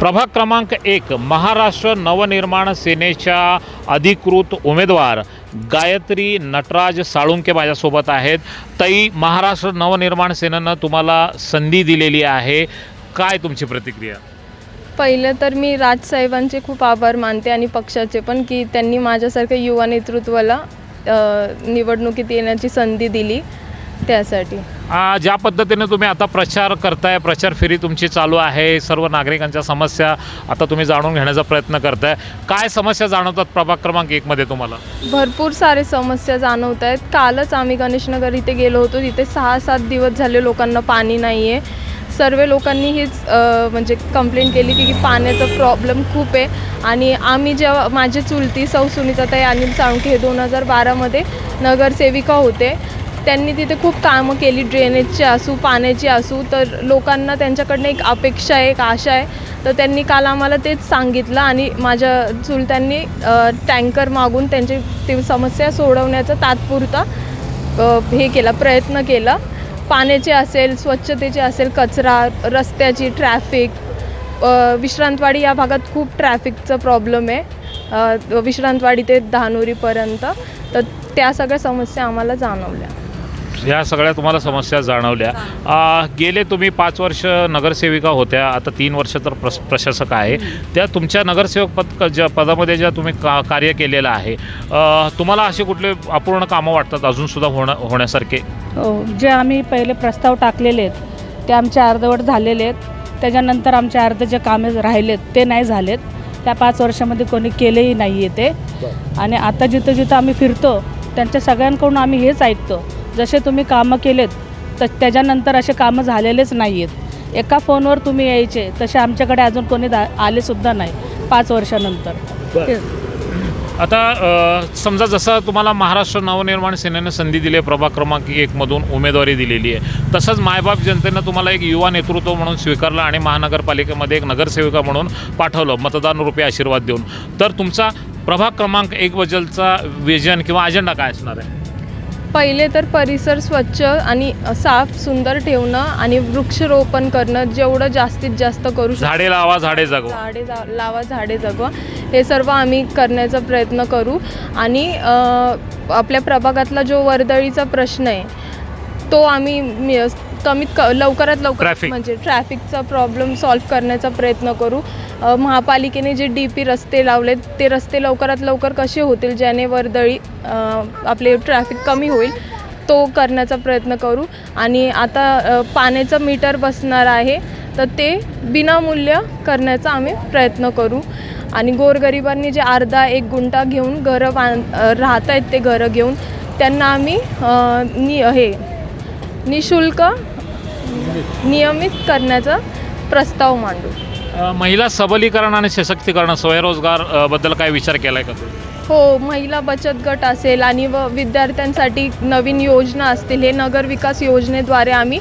प्रभाग क्रमांक 1 महाराष्ट्र नवनिर्माण सेनेच्या अधिकृत उमेदवार गायत्री नटराज साळुंके माझ्यासोबत आहेत। ताई, महाराष्ट्र नवनिर्माण सेनेनं तुम्हाला संधी दिलेली आहे, काय तुमची प्रतिक्रिया? पहिले तर मी राजसाहेबांचे खूप आभार मानते आणि पक्षाचे पण की त्यांनी माझ्यासारख्या युवा नेतृत्वाला निवडणुकीत येण्याची संधी दिली त्यासाठी। ज्या पद्धतीने तुम्ही आता प्रचार करताय, प्रचार फेरी तुमची चालू आहे, सर्व नागरिकांच्या समस्या आता तुम्ही जाणून घेण्याचा प्रयत्न करताय, काय समस्या जाणवतात प्रभाग क्रमांक 1 मध्ये तुम्हाला? भरपूर सारे समस्या जाणवत आहेत। कालच आम्ही गणेशनगर इथे गेलो होतो, तिथे 6-7 दिवस झाले लोकांना पाणी नाही आहे। सर्व लोकांनी हीच म्हणजे कंप्लेंट केली की पाण्याचा प्रॉब्लेम खूप आहे। आणि आम्ही जेव्हा माझे चुलती सौ सुनीताताई अनिल साळुंके हे 2012मध्ये नगरसेविका होते, त्यांनी तिथे खूप कामं केली, ड्रेनेजची असू पाण्याची असू, तर लोकांना त्यांच्याकडनं एक अपेक्षा आहे, एक आशा आहे, तर त्यांनी काल आम्हाला तेच सांगितलं आणि माझ्या चुलत्यांनी टँकर मागून त्यांची ती समस्या सोडवण्याचा तात्पुरता हे केला, प्रयत्न केला। पाण्याचे असेल, स्वच्छतेचे असेल, कचरा, रस्त्याची, ट्रॅफिक, विश्रांतवाडी या भागात खूप ट्रॅफिकचा प्रॉब्लेम आहे, विश्रांतवाडी ते धानोरीपर्यंत, तर त्या सगळ्या समस्या आम्हाला जाणवल्या। ह्या सगळ्या तुम्हाला समस्या जाणवल्या। गेले तुम्ही 5 वर्ष नगरसेविका होत्या, आता 3 वर्ष तर प्रशासक आहे, त्या तुमच्या नगरसेवक पदामध्ये ज्या तुम्ही कार्य केलेलं आहे, तुम्हाला असे कुठले अपूर्ण कामं वाटतात अजूनसुद्धा होण्यासारखे? जे आम्ही पहिले प्रस्ताव टाकलेले आहेत ते आमचे अर्धवट झालेले आहेत, त्याच्यानंतर आमचे अर्ध जे कामे राहिलेत ते नाही झालेत, त्या 5 वर्षामध्ये कोणी केलेही नाही आहे ते। आणि आता जिथं जिथं आम्ही फिरतो त्यांच्या सगळ्यांकडून आम्ही हेच ऐकतो, जसे तुम्ही कामं केलेत तर त्याच्यानंतर असे कामं झालेलेच नाही आहेत। एका फोनवर तुम्ही यायचे तसे आमच्याकडे अजून कोणी आलेसुद्धा नाही 5 वर्षानंतर। आता समजा जसं तुम्हाला महाराष्ट्र नवनिर्माण सेनेनं संधी दिली आहे, प्रभाग क्रमांक 1 मधून उमेदवारी दिलेली आहे, तसंच मायबाप जनतेनं तुम्हाला एक युवा नेतृत्व म्हणून स्वीकारलं आणि महानगरपालिकेमध्ये एक नगरसेविका म्हणून पाठवलं मतदान रूपी आशीर्वाद देऊन, तर तुमचा प्रभाग क्रमांक 1 बद्दलचा विजन किंवा अजेंडा काय असणार आहे? पहिले तर परिसर स्वच्छ आणि साफ सुंदर ठेवणं आणि वृक्षरोपण करणं, जेवढं जास्तीत जास्त करू शकतो। झाडे लावा, झाडे जगवा, लावा, झाडे जगवा, हे सर्व आम्ही करण्याचा प्रयत्न करू। आणि आपल्या प्रभागातला जो वर्दळीचा प्रश्न आहे तो आम्ही लवकरात लवकर म्हणजे ट्रॅफिकचा प्रॉब्लेम सॉल्व्ह करण्याचा प्रयत्न करू। महापालिकेने जे DP रस्ते लावलेत ते रस्ते लवकरात लवकर कसे होतील ज्याने वर्दळी आपले ट्रॅफिक कमी होईल, तो करण्याचा प्रयत्न करू। आणि आता पाण्याचं मीटर बसणार आहे तर ते विनामूल्य करण्याचा आम्ही प्रयत्न करू। आणि गोरगरिबांनी जे अर्धा 1 गुंठा घेऊन घरं राहत आहेत ते घरं घेऊन त्यांना आम्ही निशुल्क नियमित करण्याचा प्रस्ताव मांडू। महिला सबलीकरण आणि सशक्तीकरण, स्वयंरोजगार बद्दल काय विचार केला आहे का तुम्ही? हो, महिला बचत गट असेल आणि विद्यार्थ्यांसाठी नवीन योजना असतील, हे नगर विकास योजनेद्वारे आम्ही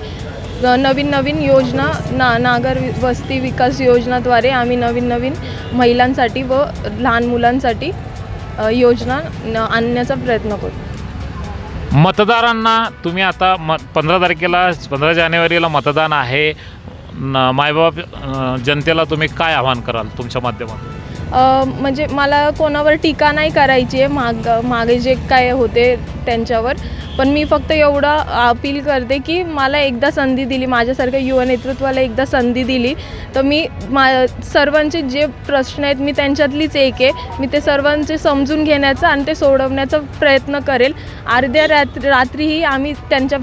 नवीन योजना नागर वस्ती विकास योजनाद्वारे आम्ही नवीन महिलांसाठी व लहान मुलांसाठी योजना आणण्याचा प्रयत्न करू। मतदारांना तुम्ही आता 15 जानेवारीला मतदान आहे, मायबाप जनतेला तुम्ही काय आवाहन कराल तुमच्या माध्यमातून? म्हणजे मला कोणावर टीका नाही करायची आहे मागे जे काय होते त्यांच्यावर, पण मी फक्त एवढं अपील करते की मला एकदा संधी दिली, माझ्यासारख्या युवा नेतृत्वाला एकदा संधी दिली तर मी सर्वांचे जे प्रश्न आहेत मी त्यांच्यातलीच एक आहे, मी ते सर्वांचे समजून घेण्याचा आणि ते सोडवण्याचा प्रयत्न करेल। अर्ध्या रात्रीही आम्ही त्यांच्या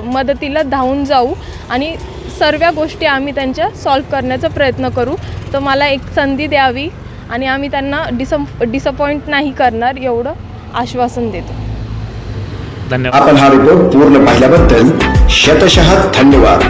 मदतीला धावून जाऊ आणि सर्व गोष्टी आम्ही त्यांच्या सॉल्व्ह करण्याचा प्रयत्न करू। तर मला एक संधी द्यावी आणि आम्ही त्यांना डिसअपॉइंट नाही करणार एवढं आश्वासन देतो। धन्यवाद। आपण हा रिपोर्ट पूर्ण पाहिल्याबद्दल शतशः धन्यवाद।